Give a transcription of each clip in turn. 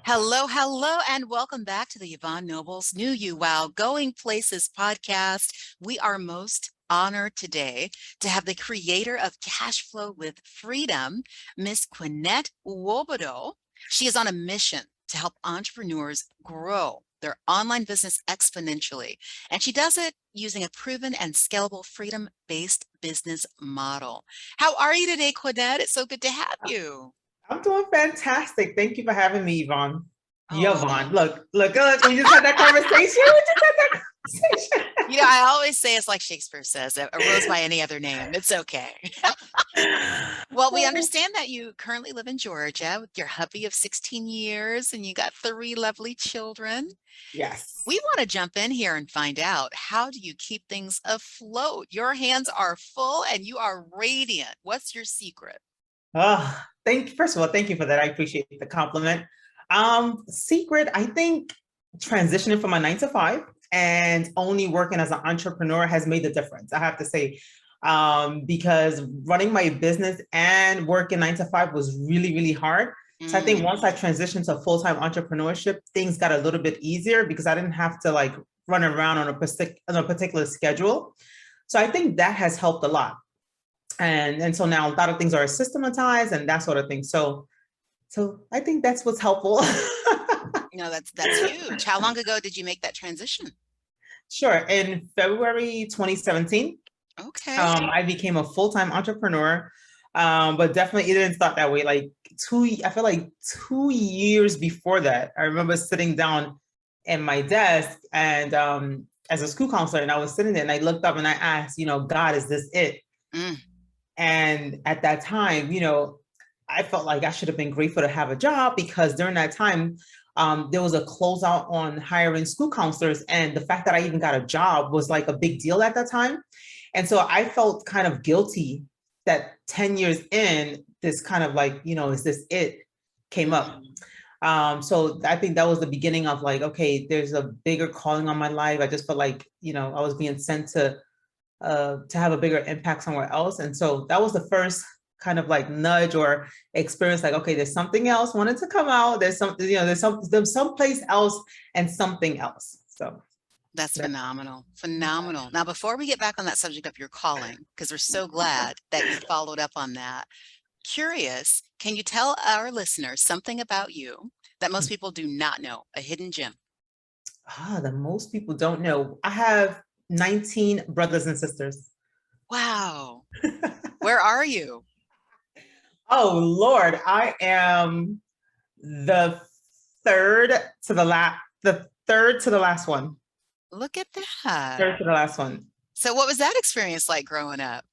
Hello, hello, and welcome back to the Yvonne Noble's New You Wow Going Places podcast. We are most honored today to have the creator of Cashflow with Freedom, Miss Queenette Nwobodo. She is on a mission to help entrepreneurs grow their online business exponentially, and she does it using a proven and scalable freedom-based business model. How are you today, Queenette? It's so good to have you. I'm doing fantastic. Thank you for having me, Yvonne. Oh, Yvonne, look. We just had that conversation. I always say it's like Shakespeare says, a rose by any other name. It's okay. Well, we understand that you currently live in Georgia with your hubby of 16 years and you got 3 lovely children. Yes. We want to jump in here and find out, how do you keep things afloat? Your hands are full and you are radiant. What's your secret? First of all, thank you for that. I appreciate the compliment. Secret, I think transitioning from a 9 to 5 and only working as an entrepreneur has made the difference, I have to say, because running my business and working 9 to 5 was really, really hard. So I think once I transitioned to full-time entrepreneurship, things got a little bit easier because I didn't have to like run around on a particular schedule. So I think that has helped a lot. And so now a lot of things are systematized and that sort of thing. So I think that's what's helpful. That's huge. How long ago did you make that transition? Sure. In February 2017, Okay. I became a full-time entrepreneur, but definitely it didn't start that way. I feel like 2 years before that, I remember sitting down at my desk and as a school counselor, and I was sitting there and I looked up and I asked, God, is this it? And at that time, I felt like I should have been grateful to have a job because during that time, there was a closeout on hiring school counselors. And the fact that I even got a job was like a big deal at that time. And so I felt kind of guilty that 10 years in, this kind of like, is this it came up. So I think that was the beginning of like, okay, there's a bigger calling on my life. I just felt like, I was being sent to have a bigger impact somewhere else. And so that was the first kind of like nudge or experience, like, okay, there's something else wanted to come out. There's something, there's someplace else and something else. So that's phenomenal. Phenomenal. Now, before we get back on that subject of your calling, because we're so glad that you followed up on that, curious, can you tell our listeners something about you that most people do not know, a hidden gem? That most people don't know. I have 19 brothers and sisters. Wow. Where are you? Oh, Lord, I am the third to the last one. Look at that. Third to the last one. So what was that experience like growing up?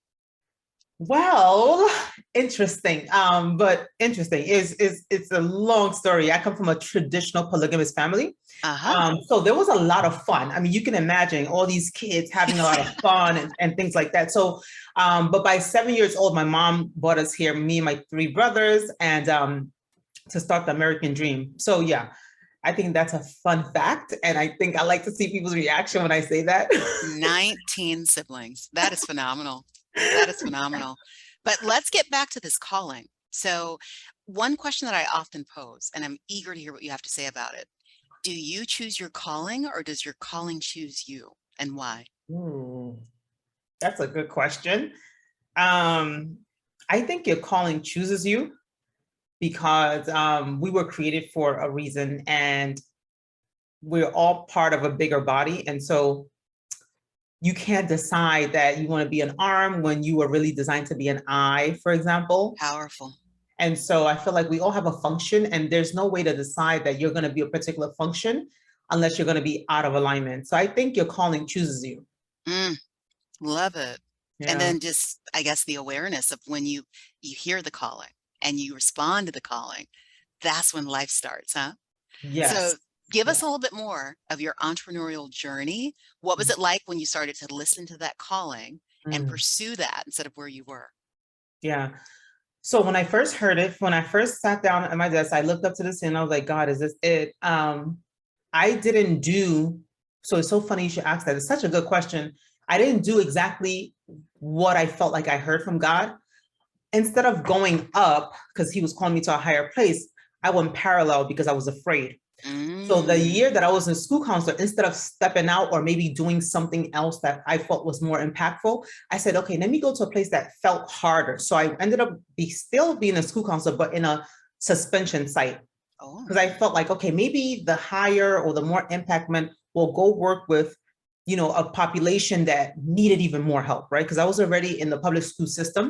Well, interesting. But interesting it's a long story. I come from a traditional polygamous family. So there was a lot of fun. I mean, you can imagine all these kids having a lot of fun and things like that. So, but by 7 years old, my mom brought us here, me and my 3 brothers, and to start the American dream. So yeah, I think that's a fun fact. And I think I like to see people's reaction when I say that. 19 siblings. That is phenomenal. That is phenomenal. But let's get back to this calling. So one question that I often pose, and I'm eager to hear what you have to say about it. Do you choose your calling or does your calling choose you, and why? That's a good question. I think your calling chooses you because we were created for a reason and we're all part of a bigger body. And so you can't decide that you want to be an arm when you were really designed to be an eye, for example. Powerful. And so I feel like we all have a function and there's no way to decide that you're going to be a particular function unless you're going to be out of alignment. So I think your calling chooses you. Love it. Yeah. And then just, I guess, the awareness of when you hear the calling and you respond to the calling, that's when life starts, huh? Yes. So give us a little bit more of your entrepreneurial journey. What was it like when you started to listen to that calling and pursue that instead of where you were? Yeah. So when I first heard it, when I first sat down at my desk, I looked up to the ceiling and I was like, God, is this it? I didn't do, so it's so funny you should ask that. It's such a good question. I didn't do exactly what I felt like I heard from God. Instead of going up, because he was calling me to a higher place, I went parallel because I was afraid. So the Mm. year that I was in school counselor, instead of stepping out or maybe doing something else that I felt was more impactful, I said, okay, let me go to a place that felt harder. So I ended up still being a school counselor, but in a suspension site. Oh, Because I felt like, okay, maybe the higher or the more impact meant will go work with, a population that needed even more help, right? Because I was already in the public school system.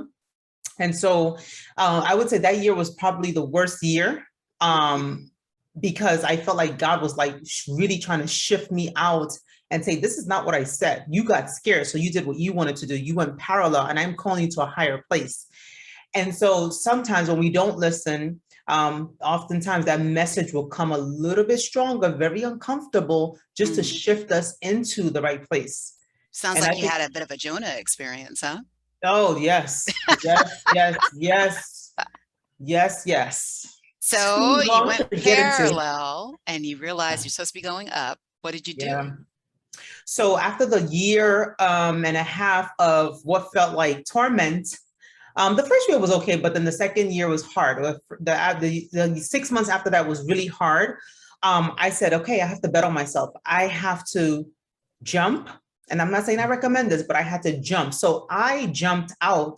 And so I would say that year was probably the worst year, mm. because I felt like God was like really trying to shift me out and say, this is not what I said. You got scared, so you did what you wanted to do. You went parallel, and I'm calling you to a higher place. And so sometimes when we don't listen, oftentimes that message will come a little bit stronger, very uncomfortable, just to Mm. shift us into the right place. Sounds And I like you think, had a bit of a Jonah experience, huh? oh, yes, yes, yes, yes, yes, yes. Too So you long went to get into. parallel and you realized you're supposed to be going up. What did you do? Yeah. So after the year and a half of what felt like torment, the first year was okay, but then the second year was hard. The 6 months after that was really hard. I said, okay, I have to bet on myself. I have to jump. And I'm not saying I recommend this, but I had to jump. So I jumped out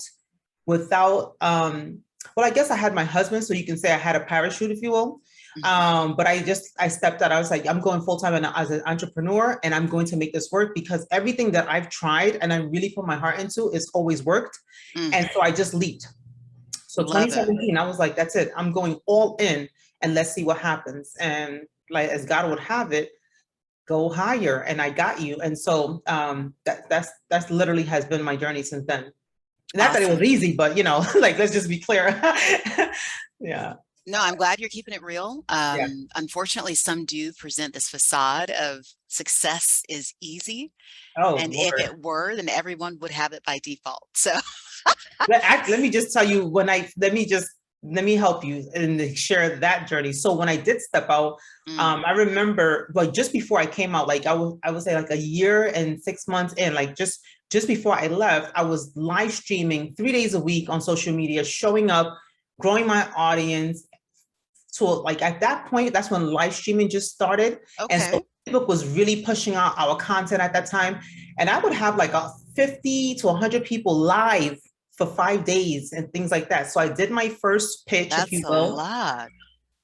without, well, I guess I had my husband, so you can say I had a parachute, if you will. Mhm. But I stepped out. I was like, I'm going full time as an entrepreneur, and I'm going to make this work, because everything that I've tried and I really put my heart into is always worked. Mm. And so I just leaped. So Love it. 2017, I was like, that's it. I'm going all in, and let's see what happens. And like, as God would have it, go higher, and I got you. And so that's literally has been my journey since then. Not that it was Awesome. easy, but like, let's just be clear. Yeah. No, I'm glad you're keeping it real. Yeah. Unfortunately, some do present this facade of success is easy. Oh, And if Lord. it were, then everyone would have it by default. So, Let me just tell you, let me help you and share that journey. So when I did step out, mm, I remember, like, just before I came out, like I would say like a year and 6 months in, like just before I left, I was live streaming 3 days a week on social media, showing up, growing my audience. So like at that point, that's when live streaming just started. And okay, so Facebook was really pushing out our content at that time. And I would have like a 50 to 100 people live for 5 days and things like that. So I did my first pitch, if that's you a will, lot.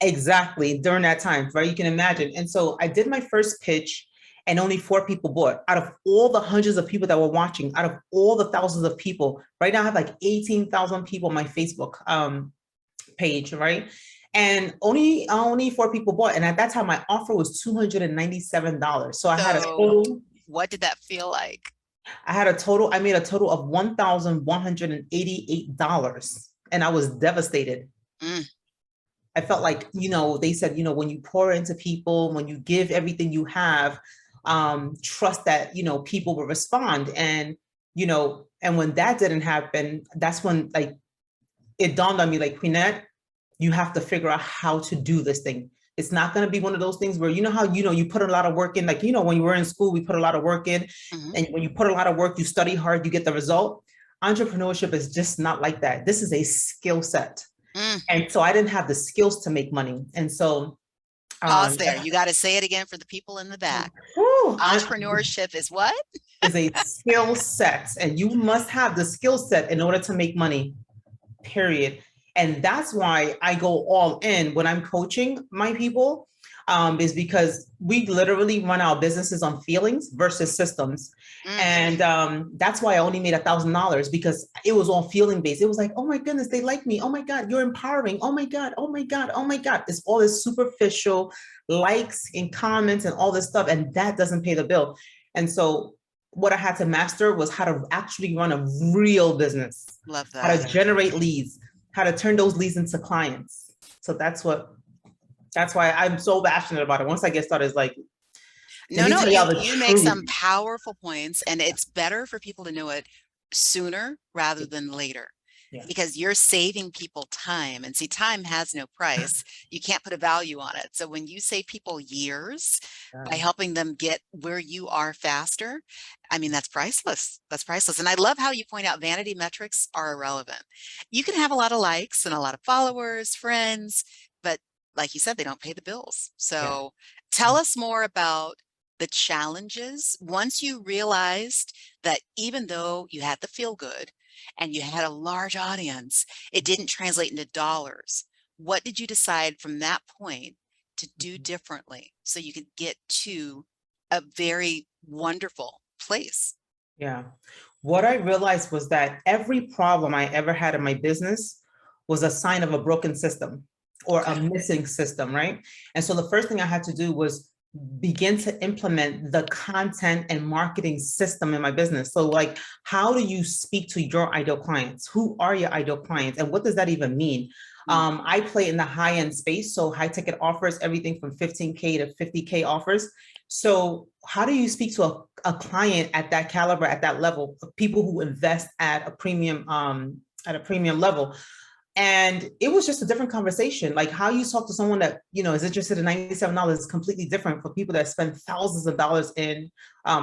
exactly during that time, right? You can imagine. And so I did my first pitch, and only 4 people bought. Out of all the hundreds of people that were watching, out of all the thousands of people, right now I have like 18,000 people on my Facebook page, right? And only 4 people bought. And at that time, my offer was $297. So So, what did that feel like? I made a total of $1,188. And I was devastated. Mm, I felt like, they said, when you pour into people, when you give everything you have, trust that, people will respond. And when that didn't happen, that's when, like, it dawned on me, like, Queenette, you have to figure out how to do this thing. It's not going to be one of those things where, how, you put a lot of work in, like, when you were in school, we put a lot of work in, mhm. and when you put a lot of work, you study hard, you get the result. Entrepreneurship is just not like that. This is a skill set. Mm. And so I didn't have the skills to make money. And so, Pause there. You got to say it again for the people in the back. whew, Entrepreneurship is what? is a skill set, and you must have the skill set in order to make money, period. And that's why I go all in when I'm coaching my people, is because we literally run our businesses on feelings versus systems. Mm. And that's why I only made $1,000, because it was all feeling based. It was like, oh my goodness, they like me. Oh my God, you're empowering. Oh my God, oh my God, oh my God. It's all this superficial likes and comments and all this stuff. And that doesn't pay the bill. And so what I had to master was how to actually run a real business, Love how to that. generate leads, how to turn those leads into clients. So that's why I'm so passionate about it. Once I get started, it's like, let No, me no, tell you y'all the you make truth. some powerful points, and it's better for people to know it sooner rather than later, Yeah. because you're saving people time. And see, time has no price. You can't put a value on it. So when you save people years by helping them get where you are faster, I mean, that's priceless. That's priceless. And I love how you point out vanity metrics are irrelevant. You can have a lot of likes and a lot of followers, friends, but like you said, they don't pay the bills. Yeah. So tell us more about the challenges once you realized that even though you had the feel good and you had a large audience, it didn't translate into dollars. What did you decide from that point to do differently so you could get to a very wonderful place? Yeah. What I realized was that every problem I ever had in my business was a sign of a broken system or a Okay. missing system, right? And so the first thing I had to do was begin to implement the content and marketing system in my business. So like, how do you speak to your ideal clients? Who are your ideal clients? And what does that even mean? Mm, I play in the high end space. So high ticket offers, everything from 15K to 50K offers. So how do you speak to a client at that caliber, at that level, of people who invest at a premium level? And it was just a different conversation. Like how you talk to someone that, is interested in $97 is completely different for people that spend thousands of dollars in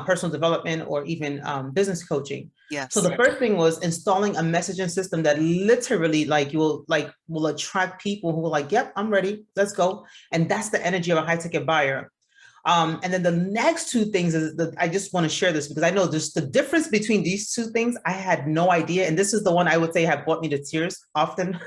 personal development or even business coaching. So yes. the first thing was installing a messaging system that literally will attract people who are like, yep, I'm ready, let's go. And that's the energy of a high ticket buyer. And then the next two things is that I just want to share this because I know just the difference between these two things. I had no idea. And this is the one I would say have brought me to tears often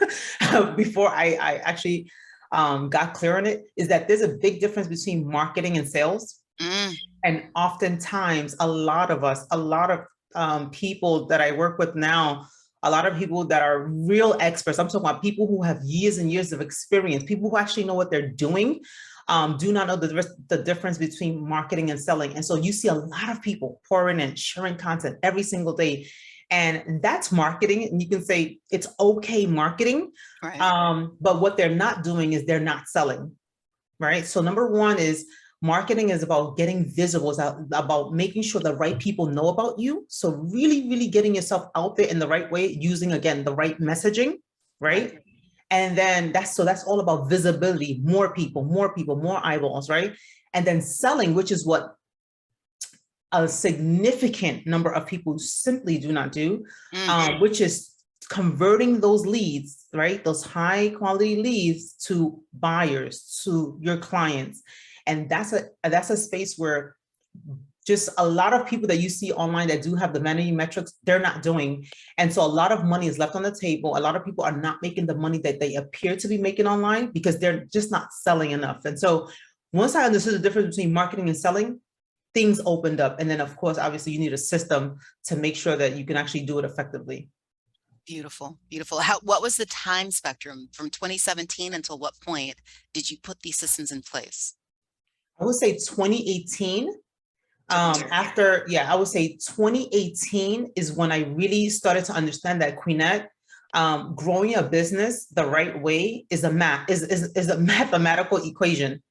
before I actually got clear on it, is that there's a big difference between marketing and sales. Mm, And oftentimes a lot of people that I work with now, a lot of people that are real experts, I'm talking about people who have years and years of experience, people who actually know what they're doing, do not know the difference between marketing and selling. And so you see a lot of people pouring in, sharing content every single day. And that's marketing. And you can say it's okay marketing. right. But what they're not doing is they're not selling, right? So number one is marketing is about getting visible, it's about making sure the right people know about you. So really, really getting yourself out there in the right way, using, again, the right messaging, right? Right. And then that's all about visibility, more people, more eyeballs, right? And then selling, which is what a significant number of people simply do not do, Mm, which is converting those leads, right? Those high quality leads to buyers, to your clients. And that's a space where just a lot of people that you see online that do have the vanity metrics, they're not doing. And so a lot of money is left on the table. A lot of people are not making the money that they appear to be making online because they're just not selling enough. And so once I understood the difference between marketing and selling, things opened up. And then of course, obviously you need a system to make sure that you can actually do it effectively. beautiful, beautiful. What was the time spectrum from 2017 until what point did you put these systems in place? I would say 2018. Okay. I would say 2018 is when I really started to understand that, Queenette, growing a business the right way is a mathematical equation.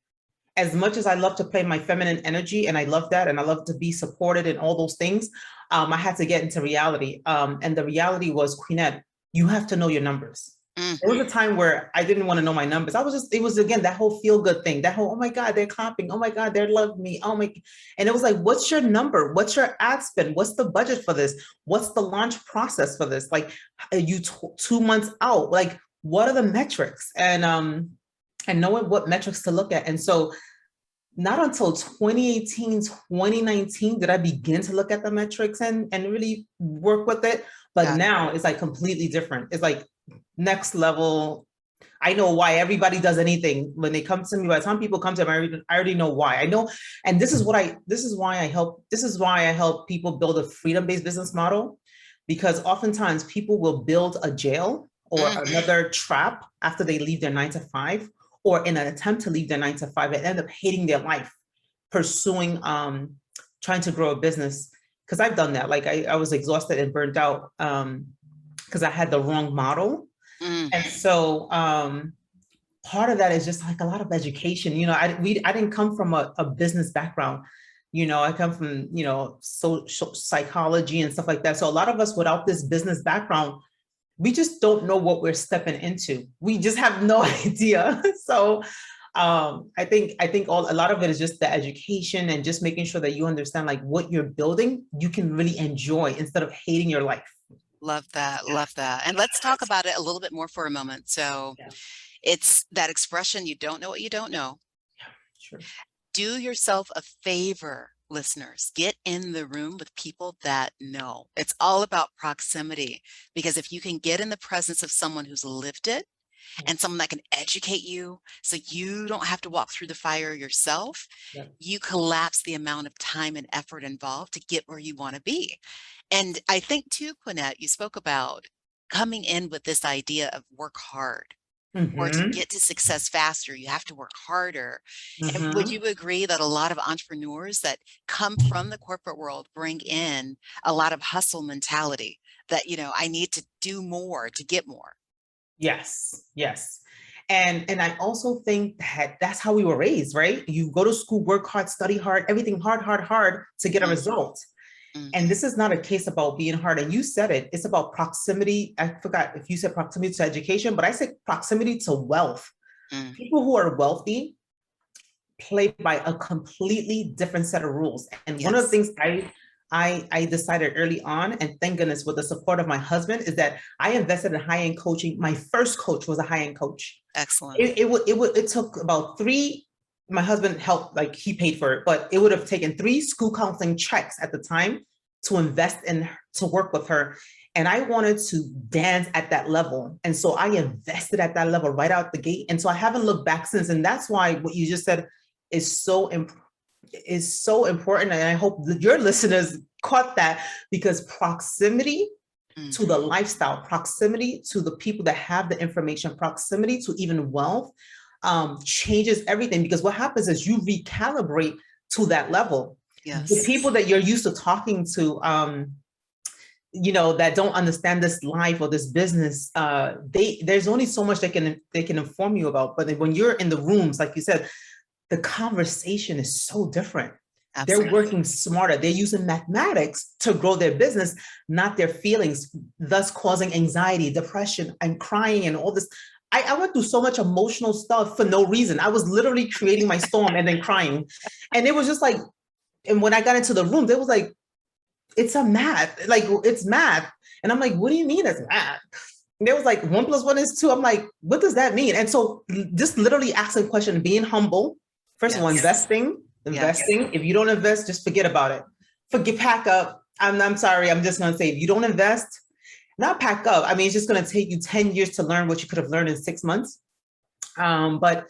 As much as I love to play my feminine energy, and I love that, and I love to be supported in all those things, I had to get into reality. And the reality was, Queenette, you have to know your numbers. Mm, There was a time where I didn't want to know my numbers. It was again, that whole feel good thing, that whole, oh my God, they're clapping. Oh my God, they love me. Oh my, and it was like, what's your number? What's your ad spend? What's the budget for this? What's the launch process for this? Like, are you 2 months out? Like, what are the metrics? And knowing what metrics to look at. And so not until 2018, 2019 did I begin to look at the metrics and really work with it. But got it. now it's like completely different. It's like next level. I know why everybody does anything when they come to me. By the time people come to me, I already know why. I know, and this is why I help people build a freedom-based business model, because oftentimes people will build a jail or Mm, another trap after they leave their 9 to 5, or in an attempt to leave their 9 to 5 and end up hating their life, pursuing, trying to grow a business. Because I've done that. Like I was exhausted and burnt out because I had the wrong model. mm, And so part of that is just like a lot of education. I didn't come from a business background. I come from, social psychology and stuff like that. So a lot of us without this business background, we just don't know what we're stepping into. We just have no idea. So I think a lot of it is just the education and just making sure that you understand like what you're building, you can really enjoy instead of hating your life. love that. Love that. And let's talk about it a little bit more for a moment. So Yeah. It's that expression, you don't know what you don't know. Sure. Do yourself a favor, listeners. Get in the room with people that know. It's all about proximity, because if you can get in the presence of someone who's lived it and someone that can educate you so you don't have to walk through the fire yourself, Yeah. you collapse the amount of time and effort involved to get where you want to be. And I think too, Queenette, you spoke about coming in with this idea of work hard, or to Mm-hmm. get to success faster, you have to work harder. And would Mm-hmm. you agree that a lot of entrepreneurs that come from the corporate world bring in a lot of hustle mentality that, I need to do more to get more? Yes, yes. And I also think that that's how we were raised, right? You go to school, work hard, study hard, everything hard, hard, hard to get a Mhm, result. And mhm. this is not a case about being hard. And you said it, it's about proximity. I forgot if you said proximity to education, but I said proximity to wealth. Mm, People who are wealthy play by a completely different set of rules. And one of the yes, things I decided early on, and thank goodness with the support of my husband, is that I invested in high-end coaching. My first coach was a high-end coach. excellent. It took about three. My husband helped, like he paid for it, but it would have taken three school counseling checks at the time to invest in to work with her. And I wanted to dance at that level. And so I invested at that level right out the gate. And so I haven't looked back since. And that's why what you just said is so important. And I hope that your listeners caught that, because proximity to the Mhm. lifestyle, proximity to the people that have the information, proximity to even wealth, changes everything. Because what happens is you recalibrate to that level. The Yes. people that you're used to talking to, that don't understand this life or this business, there's only so much they can inform you about. But when you're in the rooms, like you said, the conversation is so different. They're Absolutely. working smarter. They're using mathematics to grow their business, not their feelings, thus causing anxiety, depression, and crying and all this. I went through so much emotional stuff for no reason. I was literally creating my storm and then crying. And it was just like, and when I got into the room, they was like, it's a math, like it's math. And I'm like, what do you mean it's math? And they was like, 1+1 is 2. I'm like, what does that mean? And so just literally asking questions, being humble. First of all, Yes. Yes. investing. If you don't invest, just forget about it. Pack up. I'm sorry. I'm just going to say, if you don't invest, not pack up. I mean, it's just going to take you 10 years to learn what you could have learned in 6 months. But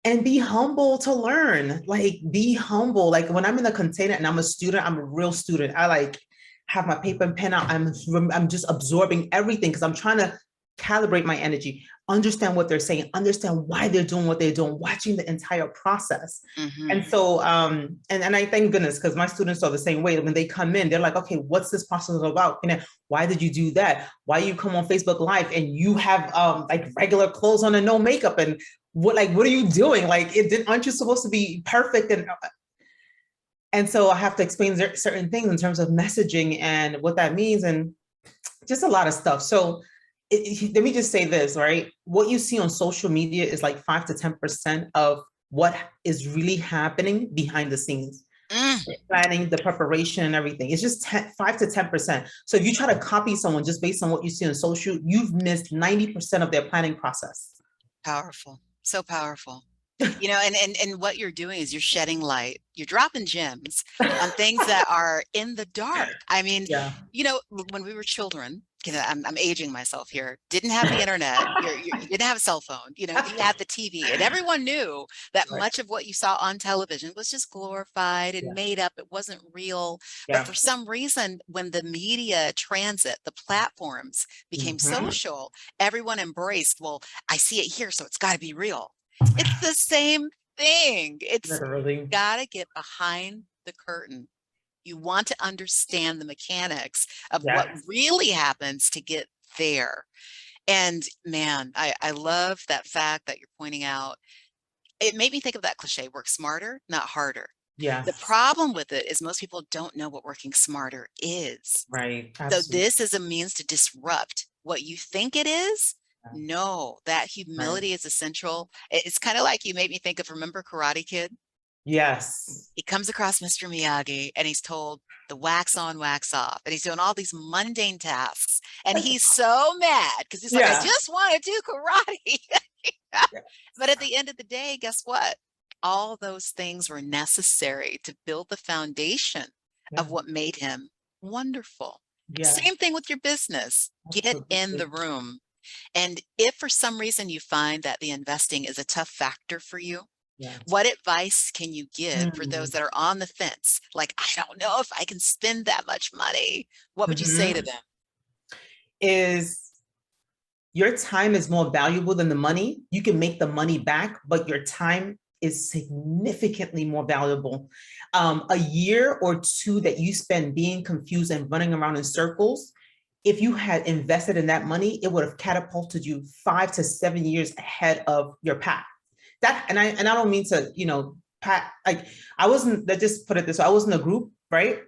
and be humble to learn. Like, be humble. Like when I'm in a container and I'm a student, I'm a real student. I like have my paper and pen out. I'm just absorbing everything because I'm trying to calibrate my energy, understand what they're saying, understand why they're doing what they're doing, watching the entire process. Hmm. And so, and I thank goodness, because my students are the same way. When they come in, they're like, okay, what's this process about? Why did you do that? Why you come on Facebook Live and you have like regular clothes on and no makeup? And what are you doing? Aren't you supposed to be perfect? And so I have to explain certain things in terms of messaging and what that means, and just a lot of stuff. So let me just say this, right? What you see on social media is like 5 to 10% of what is really happening behind the scenes. Mm, Planning, the preparation, and everything. It's just 5 to 10%. So if you try to copy someone just based on what you see on social, you've missed 90% of their planning process. powerful. So powerful. And what you're doing is you're shedding light, you're dropping gems on things that are in the dark. I mean, Yeah. when we were children, I'm aging myself here, didn't have the internet, you didn't have a cell phone, you had the TV, and everyone knew that Right. much of what you saw on television was just glorified and Yeah. made up. It wasn't real. But Yeah. for some reason, when the media transit, the platforms became Mhm. social, everyone embraced, well, I see it here, so it's got to be real. It's the same thing. It's Literally. got to get behind the curtain. You want to understand the mechanics of what Yes. really happens to get there. And man, I love that fact that you're pointing out. It made me think of that cliche, work smarter, not harder. The Yes. problem with it is most people don't know what working smarter is. Right. So Absolutely. this is a means to disrupt what you think it is. No, that Right. humility is essential. It's kind of like, you made me think of, remember Karate Kid? Yes. He comes across Mr. Miyagi and he's told the wax on, wax off. And he's doing all these mundane tasks. And he's so mad because he's like, I Yeah. just want to do karate. Yeah. But at the end of the day, guess what? All those things were necessary to build the foundation of Yeah. what made him wonderful. Yeah. Same thing with your business. Get in the Absolutely. room. And if for some reason you find that the investing is a tough factor for you, Yeah. what advice can you give for those Mm. that are on the fence? Like, I don't know if I can spend that much money. What would you say to Mhm. them? Is your time is more valuable than the money. You can make the money back, but your time is significantly more valuable. A year or two that you spend being confused and running around in circles, if you had invested in that money, it would have catapulted you 5 to 7 years ahead of your path. And I don't mean to, pat, like, I wasn't, let's just put it this way, I was in a group, right?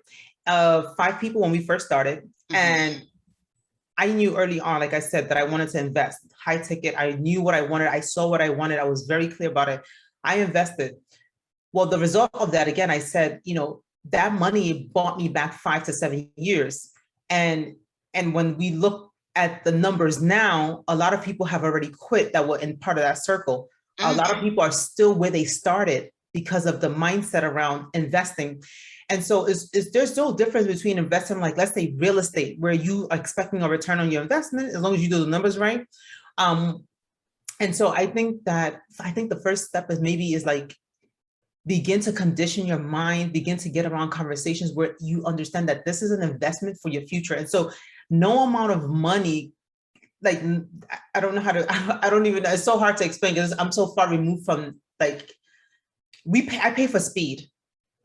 Of 5 people when we first started. Mhm. And I knew early on, like I said, that I wanted to invest high ticket. I knew what I wanted. I saw what I wanted. I was very clear about it. I invested. Well, the result of that, again, I said, that money bought me back 5 to 7 years. And when we look at the numbers now, a lot of people have already quit that were in part of that circle. A Mm. lot of people are still where they started because of the mindset around investing. And so there's no difference between investing, like, let's say, real estate, where you are expecting a return on your investment as long as you do the numbers right. And so I think the first step is like, begin to condition your mind, begin to get around conversations where you understand that this is an investment for your future. And so no amount of money, like, I don't know how to, I don't even know. It's so hard to explain because I'm so far removed from, like, I pay for speed.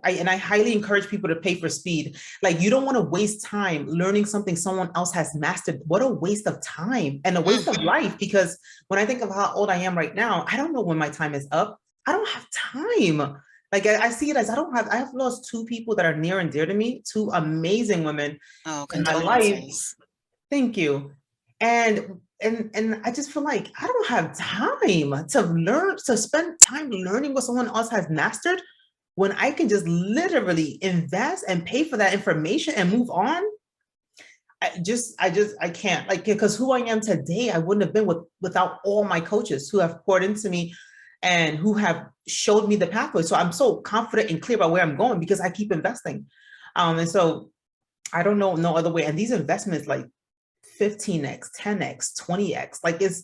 I highly encourage people to pay for speed. Like, you don't want to waste time learning something someone else has mastered. What a waste of time and a waste of life. Because when I think of how old I am right now, I don't know when my time is up. I don't have time. Like, I see it as I have lost 2 people that are near and dear to me, 2 amazing women Oh, in my life. condolences. Thank you. And I just feel like I don't have time to spend time learning what someone else has mastered when I can just literally invest and pay for that information and move on. I can't, like, because who I am today, I wouldn't have been without all my coaches who have poured into me and who have showed me the pathway. So I'm so confident and clear about where I'm going because I keep investing. And so I don't know no other way. And these investments, like 15x, 10x, 20x, like, it's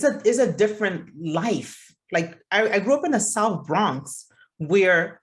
a different life. Like, I grew up in the South Bronx, where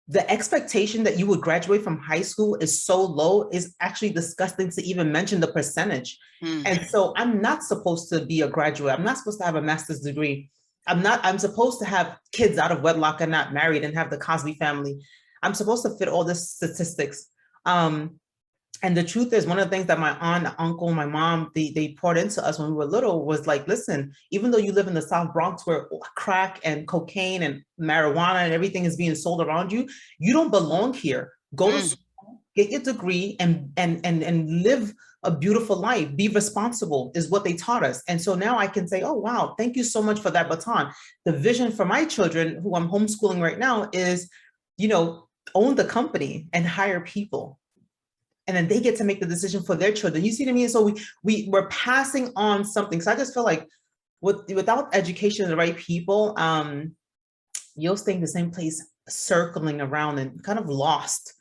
the expectation that you would graduate from high school is so low, is actually disgusting to even mention the percentage. Mm. And so I'm not supposed to be a graduate. I'm not supposed to have a master's degree. I'm supposed to have kids out of wedlock and not married and have the Cosby family. I'm supposed to fit all the statistics. And the truth is, one of the things that my aunt, uncle, my mom, they poured into us when we were little was like, listen, even though you live in the South Bronx where crack and cocaine and marijuana and everything is being sold around you, you don't belong here. Go to school, get your degree, and live a beautiful life. Be responsible is what they taught us. And so now I can say, oh, wow, thank you so much for that baton. The vision for my children, who I'm homeschooling right now, is, own the company and hire people, and then they get to make the decision for their children. You see what I mean? So we're passing on something. So I just feel like without education of the right people, you'll stay in the same place, circling around and kind of lost.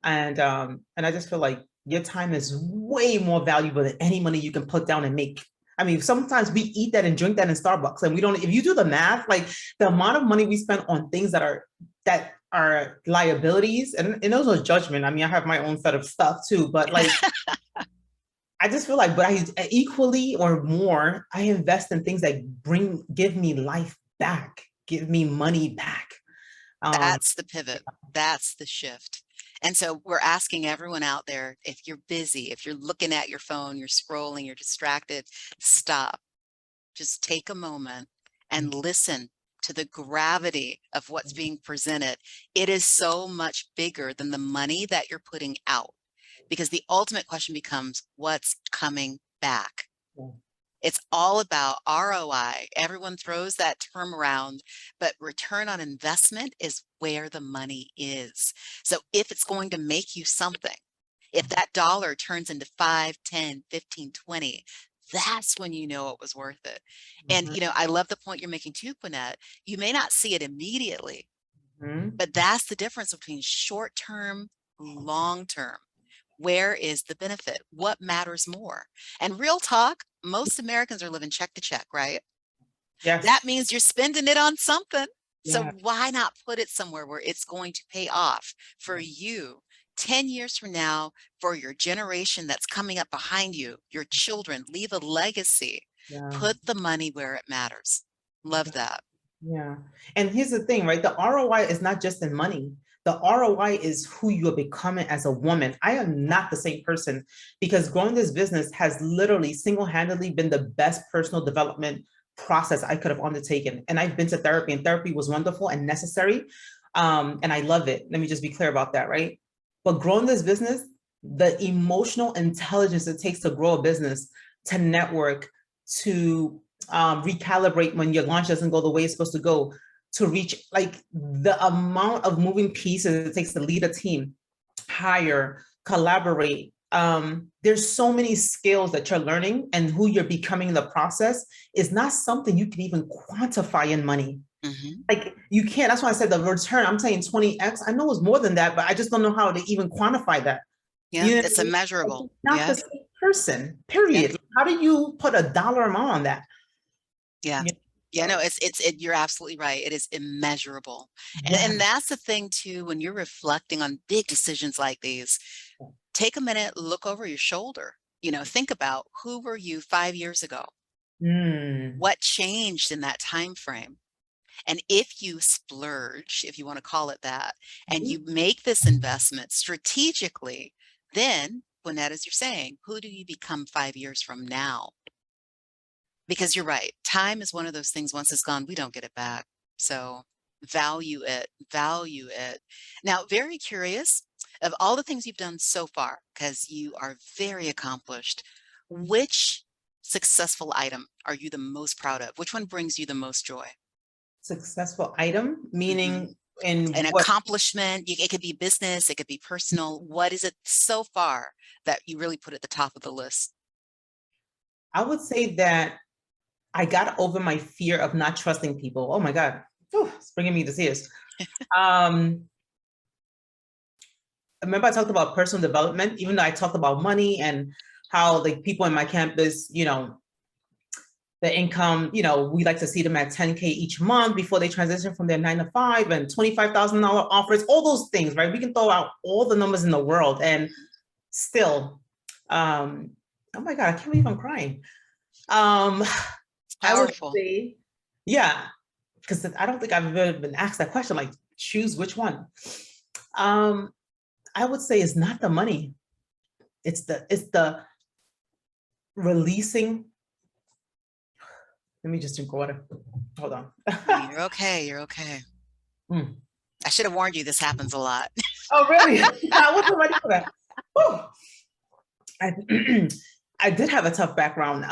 And I just feel like your time is way more valuable than any money you can put down and make. I mean, sometimes we eat that and drink that in Starbucks, and we don't. If you do the math, like, the amount of money we spend on things that are liabilities, and those are judgment. I mean, I have my own set of stuff too, but, like, I just feel like, but I equally or more, I invest in things that give me life back, give me money back. That's the pivot. That's the shift. And so we're asking everyone out there, if you're busy, if you're looking at your phone, you're scrolling, you're distracted, stop. Just take a moment and listen to the gravity of what's being presented. It is so much bigger than the money that you're putting out, because the ultimate question becomes, what's coming back? It's all about ROI. Everyone throws that term around, but return on investment is where the money is. So if it's going to make you something, if that dollar turns into 5, 10, 15, 20, that's when you know it was worth it. And, Mhm. I love the point you're making too, Queenette. You may not see it immediately, Mhm. but that's the difference between short-term, long-term. Where is the benefit? What matters more? And real talk, most Americans are living check to check, right? That Yes. means you're spending it on something. So Yeah. why not put it somewhere where it's going to pay off for you 10 years from now, for your generation that's coming up behind you, your children, leave a legacy. Yeah. Put the money where it matters. Love that. Yeah. And here's the thing, right? The ROI is not just in money. The ROI is who you're becoming as a woman. I am not the same person because growing this business has literally single-handedly been the best personal development process I could have undertaken. And I've been to therapy, and therapy was wonderful and necessary. And I love it. Let me just be clear about that, right? But growing this business, the emotional intelligence it takes to grow a business, to network, to recalibrate when your launch doesn't go the way it's supposed to go, to reach like the amount of moving pieces it takes to lead a team, hire, collaborate. There's so many skills that you're learning, and who you're becoming in the process is not something you can even quantify in money. Mhm. Like you can't, that's why I said the return, I'm saying 20x. I know it's more than that, but I just don't know how to even quantify that. Yeah, You know what it's I mean? Like, immeasurable. it's not Yeah, the same person, yeah, period. How do you put a dollar amount on that? yeah. You Yeah, no, know, you're absolutely right. It is immeasurable. yeah. And that's the thing too, when you're reflecting on big decisions like these, take a minute, look over your shoulder. Think about, who were you 5 years ago? Mm. What changed in that time frame? And if you splurge, if you want to call it that, and you make this investment strategically, then, Queenette, as you're saying, who do you become 5 years from now? Because you're right, time is one of those things, once it's gone, we don't get it back. So value it, value it. Now, very curious, of all the things you've done so far, because you are very accomplished, which successful item are you the most proud of? Which one brings you the most joy? Successful item, Mhm. meaning in An what? accomplishment, it could be business, it could be personal. What is it so far that you really put at the top of the list? I would say that I got over my fear of not trusting people. Oh my God. Whew, it's bringing me to tears. Um, remember I talked about personal development, even though I talked about money and how like people in my campus, the income, we like to see them at 10K each month before they transition from their 9 to 5, and $25,000 offers, all those things, right? We can throw out all the numbers in the world and still, oh my God, I can't believe I'm crying. Um, It's I would powerful. say, yeah, because I don't think I've ever been asked that question, like choose which one. Um, I would say it's not the money. It's the releasing. Let me just drink water. Hold on. You're okay. You're okay. Mm. I should have warned you, this happens a lot. Oh, really? I wasn't ready for that. Whew. I, I did have a tough background,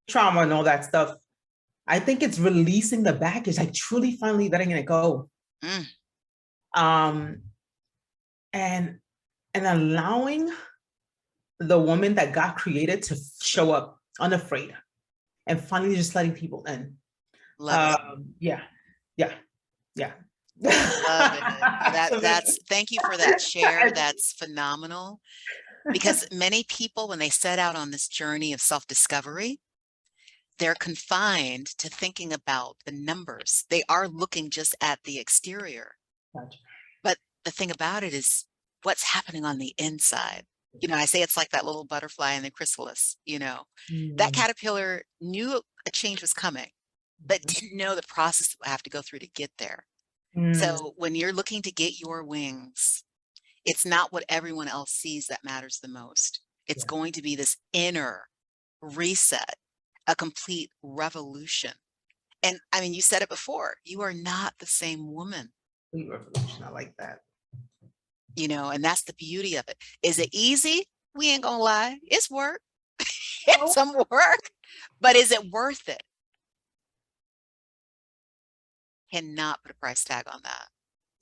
trauma and all that stuff. I think it's releasing the baggage, like truly finally letting it go. Mm, Um, and allowing the woman that God created to show up unafraid, and finally just letting people in. love it. Yeah, yeah, yeah. Love it. So Thank you for that share. That's phenomenal. Because many people, when they set out on this journey of self-discovery, they're confined to thinking about the numbers. They are looking just at the exterior. Gotcha. But the thing about it is what's happening on the inside. I say it's like that little butterfly in the chrysalis. That Mm, caterpillar knew a change was coming, but didn't know the process that I have to go through to get there. mm, So when you're looking to get your wings, it's not what everyone else sees that matters the most. It's yeah, going to be this inner reset, a complete revolution. And I mean, you said it before, you are not the same woman, complete revolution. I like that. and that's the beauty of it. Is it easy? We ain't gonna lie. It's work. It's Oh, some work, but is it worth it? Cannot put a price tag on that.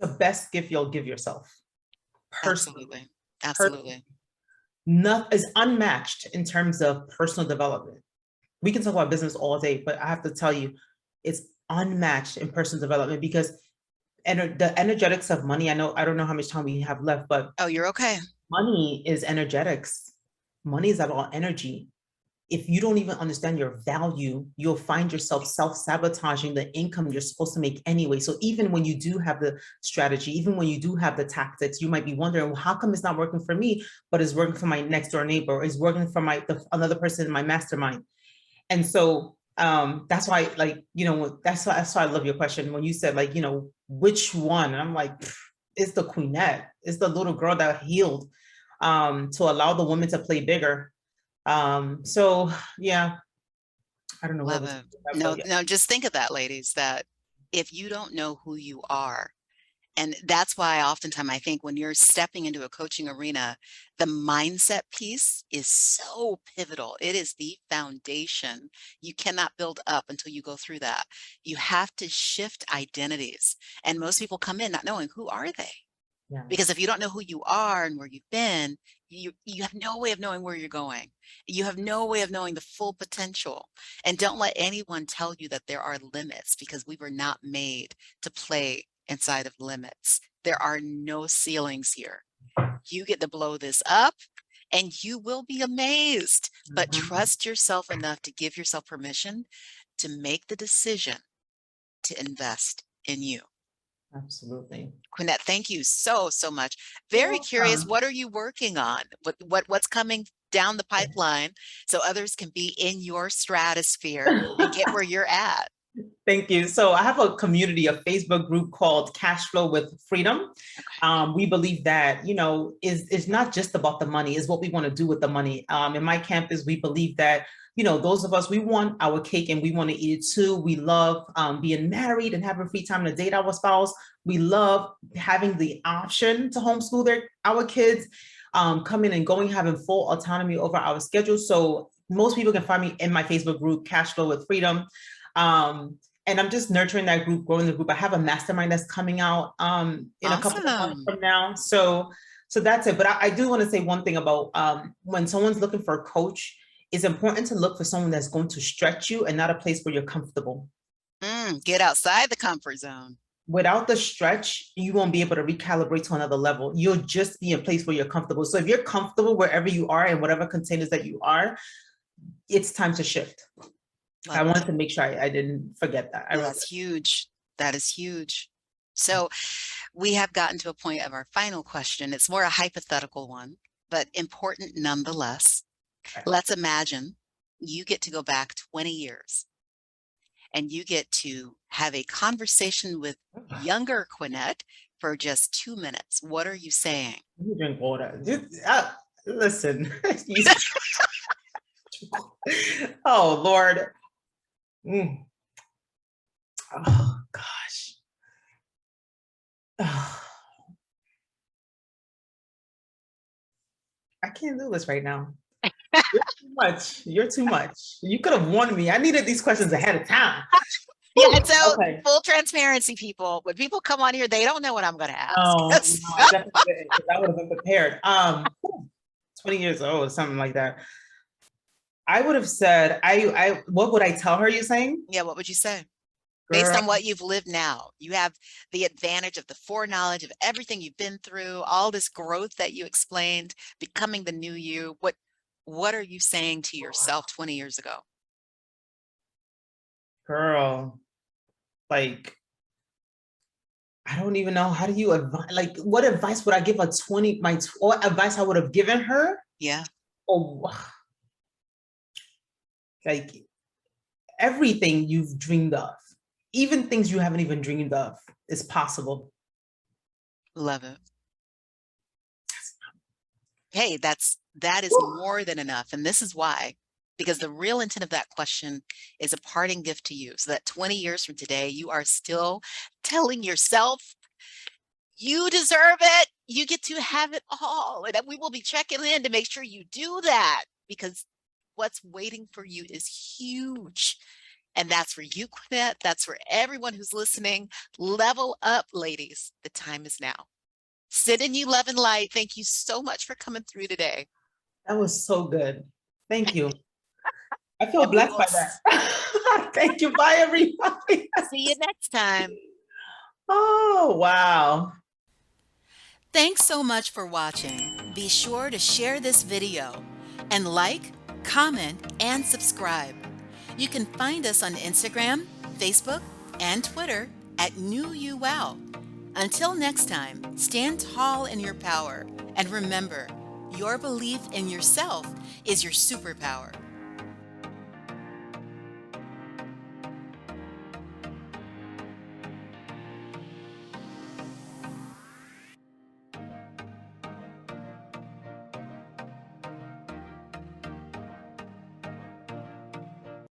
the best gift you'll give yourself, personally. Absolutely. Per- Absolutely. Not is unmatched in terms of personal development. we can talk about business all day, but I have to tell you, it's unmatched in personal development because the energetics of money. I don't know how much time we have left, but Oh, you're okay. money is energetics. Money is about energy. If you don't even understand your value, you'll find yourself self-sabotaging the income you're supposed to make anyway. So even when you do have the strategy, even when you do have the tactics, you might be wondering, well, how come it's not working for me, but it's working for my next door neighbor, or it's working for another person in my mastermind. And so that's why, like, that's why I love your question when you said, like, which one? And I'm like, it's the Queenette. It's the little girl that healed to allow the woman to play bigger. So yeah, I don't know what Love was it. that, No, but yeah. no, just think of that, ladies, that if you don't know who you are, and that's why oftentimes I think when you're stepping into a coaching arena, the mindset piece is so pivotal. It is the foundation. You cannot build up until you go through that. You have to shift identities. And most people come in not knowing, who are they? Because if Yes. you don't know who you are and where you've been, you have no way of knowing where you're going. You have no way of knowing the full potential. And don't let anyone tell you that there are limits, because we were not made to play inside of limits. There are no ceilings here. You get to blow this up and you will be amazed. But Mhm. trust yourself enough to give yourself permission to make the decision to invest in you. Absolutely. Queenette, thank you so, so much. You're Very curious, welcome. what are you working on? What's coming down the pipeline so others can be in your stratosphere and get where you're at? Thank you. So I have a community, a Facebook group called Cashflow with Freedom. Okay. We believe that, is not just about the money, is what we want to do with the money. In my campus, we believe that, those of us, we want our cake and we want to eat it too. We love being married and having free time to date our spouse. We love having the option to homeschool our kids, coming and going, having full autonomy over our schedule. So most people can find me in my Facebook group, Cashflow with Freedom. And I'm just nurturing that group, growing the group. I have a mastermind that's coming out in a couple of months Awesome. from now. So that's it. But I do want to say one thing about when someone's looking for a coach, it's important to look for someone that's going to stretch you and not a place where you're comfortable. Get outside the comfort zone. Without the stretch, you won't be able to recalibrate to another level. You'll just be in a place where you're comfortable. So if you're comfortable wherever you are and whatever containers that you are, it's time to shift. I Love it. wanted to make sure I didn't forget that. I No, really that's huge. That is huge. So we have gotten to a point of our final question. It's more a hypothetical one, but important nonetheless. Let's imagine you get to go back 20 years and you get to have a conversation with younger Queenette for just 2 minutes. What are you saying? Let me drink water. Listen. Oh, Lord. Mm. Oh, gosh. Oh, I can't do this right now. You're too much. You're too much. You could have warned me. I needed these questions ahead of time. Yeah, Whew, and so okay. full transparency, people. When people come on here, they don't know what I'm going to ask. No, I definitely didn't, because I would have been prepared. 20 years old, something like that. I would have said, what would I tell her, you saying? Yeah, what would you say? Based Girl, on what you've lived now, you have the advantage of the foreknowledge of everything you've been through, all this growth that you explained, becoming the new you. What are you saying to yourself 20 years ago? girl, like, I don't even know. How do you advise? Like, what advice would I give what advice I would have given her? Yeah, Oh, like everything you've dreamed of, even things you haven't even dreamed of, is possible. love it. Hey, that is Whew. more than enough. And this is why, because the real intent of that question is a parting gift to you. So that 20 years from today, you are still telling yourself, you deserve it. You get to have it all. And we will be checking in to make sure you do that, because what's waiting for you is huge. And that's for you, Queenette. That's for everyone who's listening. Level up, ladies. The time is now. Sit in you, love and light. Thank you so much for coming through today. That was so good. Thank you. I feel And we blessed will by that. Thank you. Bye, everybody. see you next time. Oh, wow. Thanks so much for watching. Be sure to share this video and like, comment, and subscribe. You can find us on Instagram, Facebook, and Twitter at NewYouWow. Until next time, stand tall in your power and remember, your belief in yourself is your superpower.